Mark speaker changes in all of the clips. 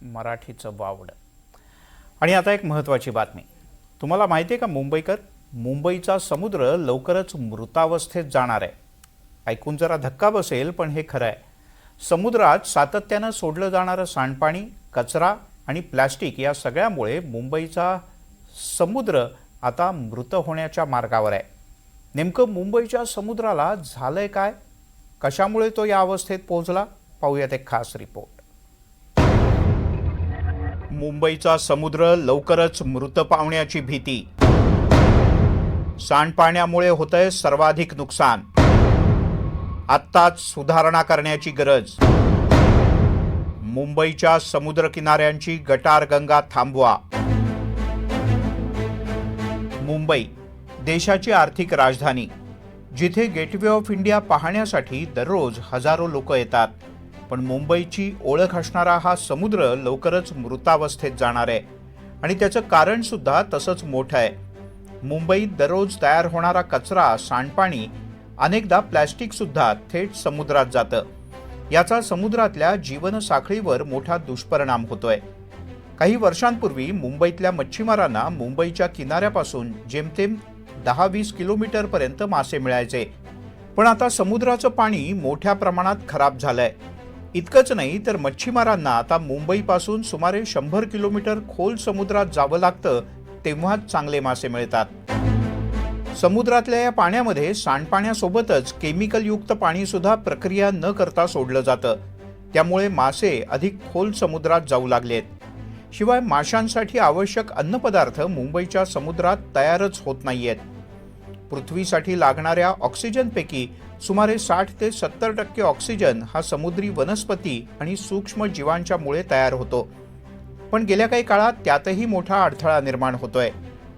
Speaker 1: मराठीचं वावड. आणि आता एक महत्त्वाची बातमी. तुम्हाला माहिती आहे का मुंबईचा समुद्र लवकरच मृतावस्थेत जाणार आहे. ऐकून जरा धक्का बसेल, पण हे खरं आहे. समुद्रात सातत्यानं सोडलं जाणारं सांडपाणी, कचरा आणि प्लॅस्टिक या सगळ्यामुळे मुंबईचा समुद्र आता मृत होण्याच्या मार्गावर आहे. नेमकं मुंबईच्या समुद्राला झालंय काय? कशामुळे तो या अवस्थेत पोहोचला? पाहूयात एक खास रिपोर्ट. मुंबईचा समुद्र लवकरच मृत पावण्याची भीती. सांडपाण्यामुळे होतंय सर्वाधिक नुकसान. आत्ताच सुधारणा करण्याची गरज. मुंबईच्या समुद्रकिनाऱ्यांची गटारगंगा थांबवा. मुंबई देशाची आर्थिक राजधानी, जिथे गेटवे ऑफ इंडिया पाहण्यासाठी दररोज हजारो लोक येतात. पण मुंबईची ओळख असणारा हा समुद्र लवकरच मृतावस्थेत जाणार आहे. आणि त्याचं कारण सुद्धा तसंच मोठं आहे. मुंबईत दररोज तयार होणारा कचरा, सांडपाणी, अनेकदा प्लॅस्टिक सुद्धा थेट समुद्रात जातं. याचा समुद्रातल्या जीवनसाखळीवर मोठा दुष्परिणाम होतोय. काही वर्षांपूर्वी मुंबईतल्या मच्छीमारांना मुंबईच्या किनाऱ्यापासून जेमतेम 10-20 किलोमीटरपर्यंत मासे मिळायचे. पण आता समुद्राचं पाणी मोठ्या प्रमाणात खराब झालंय. इतकंच नाही तर मच्छीमारांना आता मुंबईपासून सुमारे 100 किलोमीटर खोल समुद्रात जावं लागतं, तेव्हाच चांगले मासे मिळतात. समुद्रातल्या या पाण्यामध्ये सांडपाण्यासोबतच केमिकलयुक्त पाणी सुद्धा प्रक्रिया न करता सोडलं जातं. त्यामुळे मासे अधिक खोल समुद्रात जाऊ लागलेत. शिवाय माशांसाठी आवश्यक अन्नपदार्थ मुंबईच्या समुद्रात तयारच होत नाहीयेत. पृथ्वीसाठी लागणाऱ्या ऑक्सिजनपैकी सुमारे 60 ते 70% ऑक्सिजन हा समुद्री वनस्पती आणि सूक्ष्म जीवांच्यामुळे तयार होतो. पण गेल्या काही काळात त्यातही मोठा अडथळा निर्माण होतोय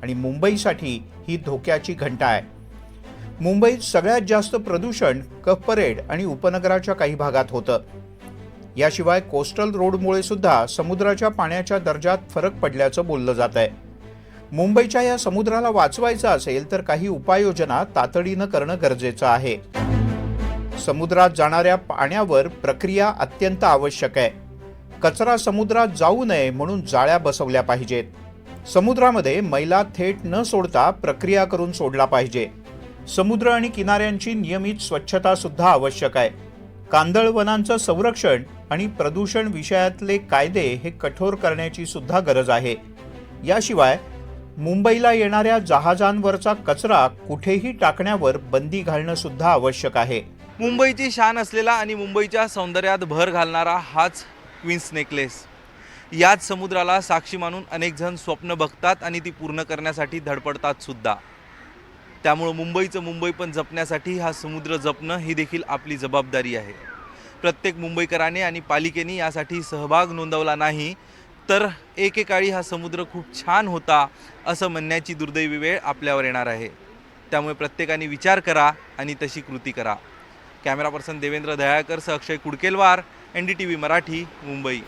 Speaker 1: आणि मुंबईसाठी ही धोक्याची घंटा आहे. मुंबईत सगळ्यात जास्त प्रदूषण कफ परेड आणि उपनगराच्या काही भागात होतं. याशिवाय कोस्टल रोडमुळे सुद्धा समुद्राच्या पाण्याच्या दर्जात फरक पडल्याचं बोललं जात आहे. मुंबईच्या या समुद्राला वाचवायचं असेल तर काही उपाययोजना तातडीनं करणं गरजेचं आहे. समुद्रात जाणाऱ्या पाण्यावर प्रक्रिया अत्यंत आवश्यक आहे. कचरा समुद्रात जाऊ नये म्हणून जाळ्या बसवल्या पाहिजेत. समुद्रामध्ये मैला थेट न सोडता प्रक्रिया करून सोडला पाहिजे. समुद्र आणि किनाऱ्यांची नियमित स्वच्छता सुद्धा आवश्यक आहे. कांदळवनांचं संरक्षण आणि प्रदूषण विषयातले कायदे हे कठोर करण्याची सुद्धा गरज आहे. याशिवाय मुंबईला येणाऱ्या जहाजांवरचा कचरा कुठेही टाकण्यावर बंदी घालणं सुद्धा आवश्यक आहे.
Speaker 2: मुंबईची शान असलेला आणि मुंबईच्या सौंदर्यात भर घालणारा हाच क्वीन्स नेकलेस. याच समुद्राला साक्षी मानून अनेक जण स्वप्न बघतात आणि ती पूर्ण करण्यासाठी धडपडतात सुद्धा. त्यामुळे मुंबईचं मुंबईपण जपण्यासाठी हा समुद्र जपणं ही देखील आपली जबाबदारी आहे. प्रत्येक मुंबईकराने आणि पालिकेने यासाठी सहभाग नोंदवला नाही तर एकेकाळी हा समुद्र खूप छान होता असं म्हणण्याची दुर्दैवी वेळ आपल्यावर येणार आहे. त्यामुळे प्रत्येकाने विचार करा आणि तशी कृती करा. कॅमेरा पर्सन देवेंद्र दयाळकरसह अक्षय कुडकेलवार, NDTV मराठी, मुंबई.